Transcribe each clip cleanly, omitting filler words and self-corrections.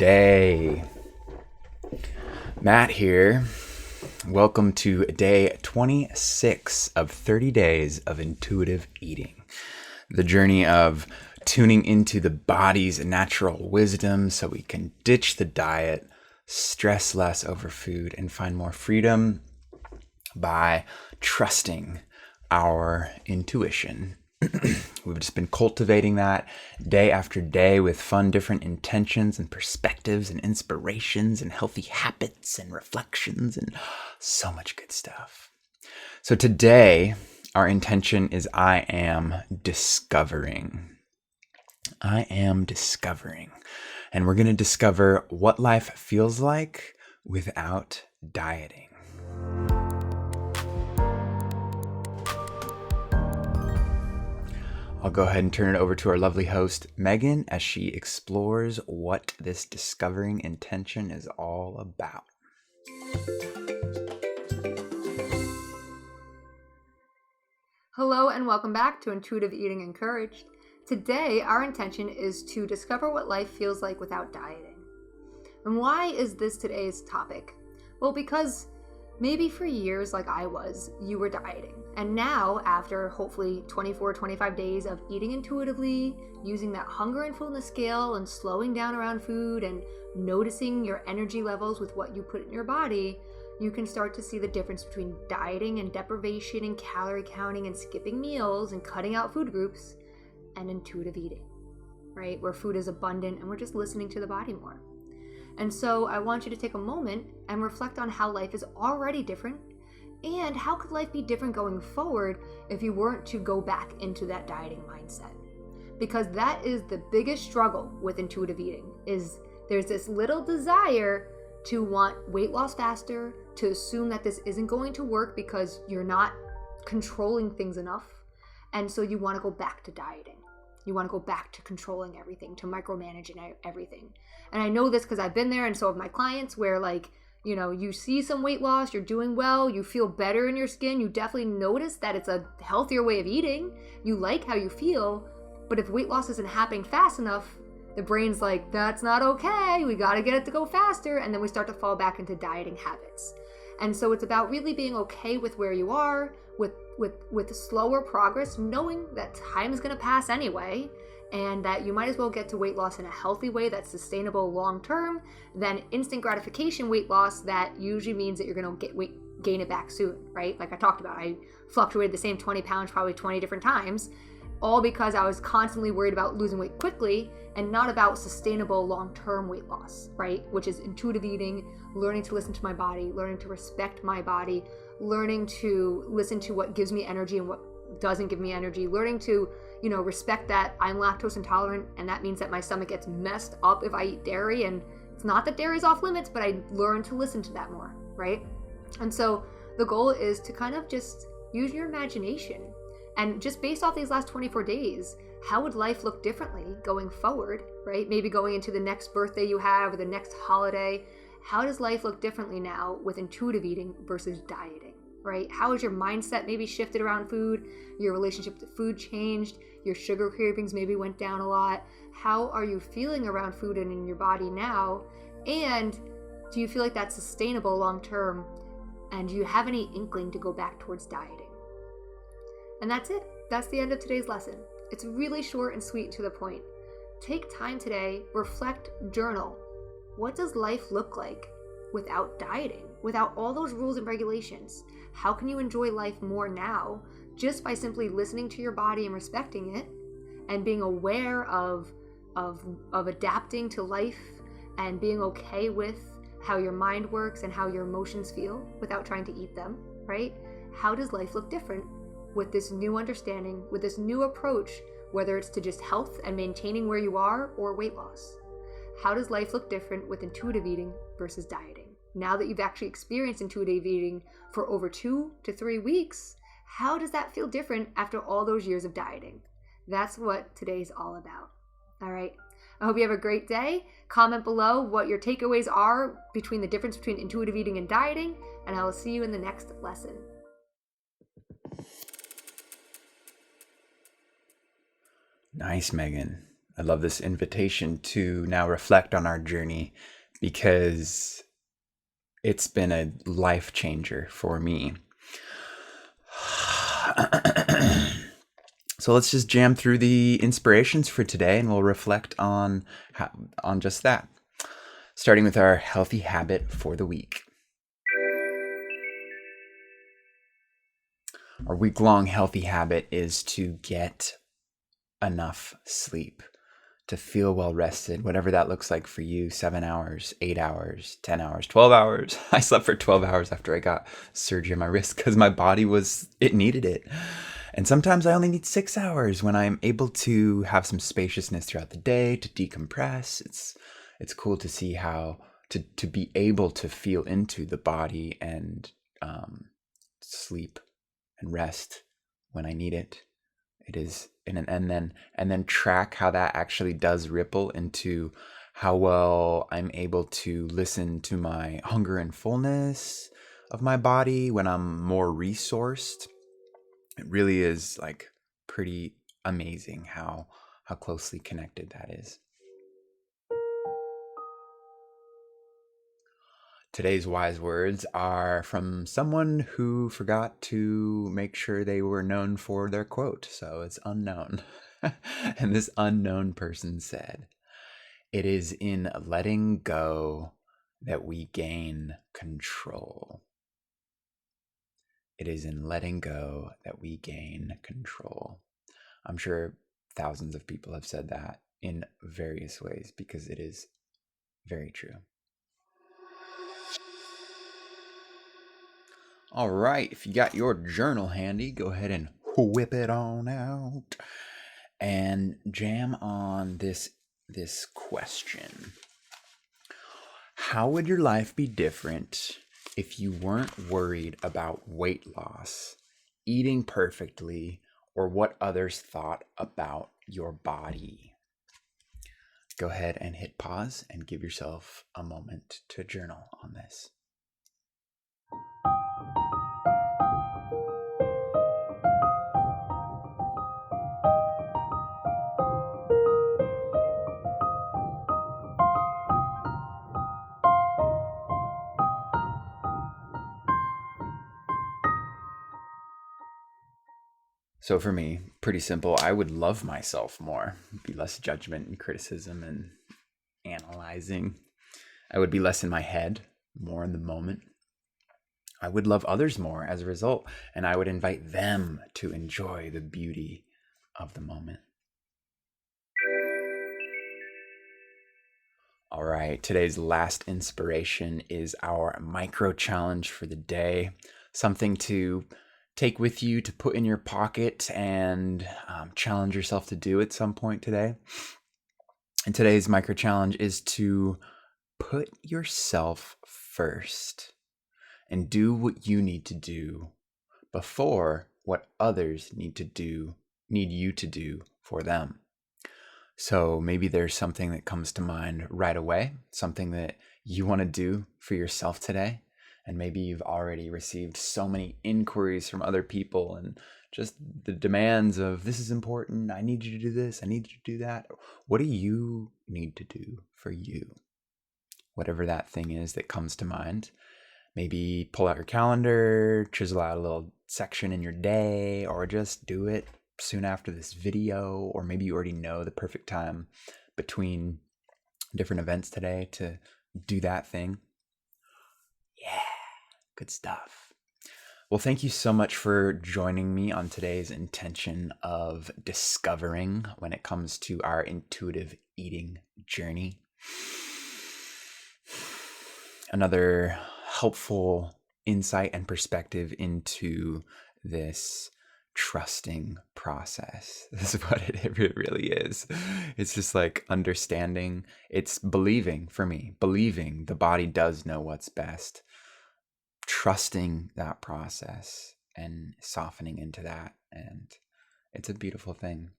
day. Matt here. Welcome to day 26 of 30 days of intuitive eating. The journey of tuning into the body's natural wisdom so we can ditch the diet, stress less over food, and find more freedom by trusting our intuition. We've just been cultivating that day after day with fun, different intentions and perspectives and inspirations and healthy habits and reflections and so much good stuff. So today, our intention is I am discovering. And we're going to discover what life feels like without dieting. I'll go ahead and turn it over to our lovely host, Megan, as she explores what this discovering intention is all about. Hello and welcome back to Intuitive Eating Encouraged. Today, our intention is to discover what life feels like without dieting. And why is this today's topic? Well, because maybe for years, like I was, you were dieting. And now, after hopefully 24, 25 days of eating intuitively, using that hunger and fullness scale and slowing down around food and noticing your energy levels with what you put in your body, you can start to see the difference between dieting and deprivation and calorie counting and skipping meals and cutting out food groups and intuitive eating, right? Where food is abundant and we're just listening to the body more. And so I want you to take a moment and reflect on how life is already different and how could life be different going forward if you weren't to go back into that dieting mindset? Because that is the biggest struggle with intuitive eating, is there's this little desire to want weight loss faster, to assume that this isn't going to work because you're not controlling things enough. And so you want to go back to dieting. You want to go back to controlling everything, to micromanaging everything. And I know this because I've been there and so have my clients where you see some weight loss, you're doing well, you feel better in your skin, you definitely notice that it's a healthier way of eating, you like how you feel, but if weight loss isn't happening fast enough, the brain's like, that's not okay, we gotta get it to go faster, and then we start to fall back into dieting habits. And so it's about really being okay with where you are, with slower progress, knowing that time is gonna pass anyway, and that you might as well get to weight loss in a healthy way that's sustainable long-term than instant gratification weight loss that usually means that you're going to gain it back soon, right? Like I talked about, I fluctuated the same 20 pounds probably 20 different times, all because I was constantly worried about losing weight quickly and not about sustainable long-term weight loss, right? Which is intuitive eating, learning to listen to my body, learning to respect my body, learning to listen to what gives me energy and what doesn't give me energy, learning to respect that I'm lactose intolerant and that means that my stomach gets messed up if I eat dairy, and it's not that dairy is off limits, but I learn to listen to that more, right? And so the goal is to kind of just use your imagination and just based off these last 24 days, how would life look differently going forward, right? Maybe going into the next birthday you have or the next holiday. How does life look differently now with intuitive eating versus dieting, right? How has your mindset maybe shifted around food? Your relationship to food changed? Your sugar cravings maybe went down a lot. How are you feeling around food and in your body now? And do you feel like that's sustainable long term? And do you have any inkling to go back towards dieting? And that's it. That's the end of today's lesson. It's really short and sweet and to the point. Take time today, reflect, journal. What does life look like without dieting, without all those rules and regulations? How can you enjoy life more now just by simply listening to your body and respecting it and being aware of adapting to life and being okay with how your mind works and how your emotions feel without trying to eat them, right? How does life look different with this new understanding, with this new approach, whether it's to just health and maintaining where you are or weight loss? How does life look different with intuitive eating versus dieting? Now that you've actually experienced intuitive eating for over 2 to 3 weeks, how does that feel different after all those years of dieting? That's what today's all about. All right. I hope you have a great day. Comment below what your takeaways are between the difference between intuitive eating and dieting, and I will see you in the next lesson. Nice, Megan. I love this invitation to now reflect on our journey because it's been a life changer for me. So let's just jam through the inspirations for today and we'll reflect on just that. Starting with our healthy habit for the week. Our week-long healthy habit is to get enough sleep, to feel well rested, whatever that looks like for you. 7 hours, 8 hours, 10 hours, 12 hours. I slept for 12 hours after I got surgery on my wrist because my body it needed it. And sometimes I only need 6 hours when I'm able to have some spaciousness throughout the day to decompress. It's cool to see how to be able to feel into the body and sleep and rest when I need it. It is and then track how that actually does ripple into how well I'm able to listen to my hunger and fullness of my body when I'm more resourced. It really is like pretty amazing how closely connected that is. Today's wise words are from someone who forgot to make sure they were known for their quote, so it's unknown. And this unknown person said, "It is in letting go that we gain control." It is in letting go that we gain control. I'm sure thousands of people have said that in various ways because it is very true. All right, if you got your journal handy, go ahead and whip it on out and jam on this question. How would your life be different if you weren't worried about weight loss, eating perfectly, or what others thought about your body? Go ahead and hit pause and give yourself a moment to journal on this. So for me, pretty simple. I would love myself more, be less judgment and criticism and analyzing. I would be less in my head, more in the moment. I would love others more as a result, and I would invite them to enjoy the beauty of the moment. All right, today's last inspiration is our micro challenge for the day. Something to take with you, to put in your pocket and challenge yourself to do at some point today. And today's micro challenge is to put yourself first and do what you need to do before what others need you to do for them. So maybe there's something that comes to mind right away, something that you want to do for yourself today. And maybe you've already received so many inquiries from other people and just the demands of, this is important, I need you to do this, I need you to do that. What do you need to do for you? Whatever that thing is that comes to mind. Maybe pull out your calendar, chisel out a little section in your day, or just do it soon after this video, or maybe you already know the perfect time between different events today to do that thing. Yeah, good stuff. Well, thank you so much for joining me on today's intention of discovering when it comes to our intuitive eating journey. Another helpful insight and perspective into this trusting process. This is what it really is. It's just like understanding. It's believing for me, believing the body does know what's best, trusting that process and softening into that. And it's a beautiful thing.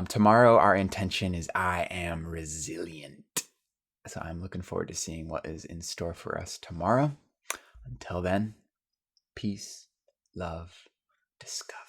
Tomorrow, our intention is I am resilient. So I'm looking forward to seeing what is in store for us tomorrow. Until then, peace, love, discover.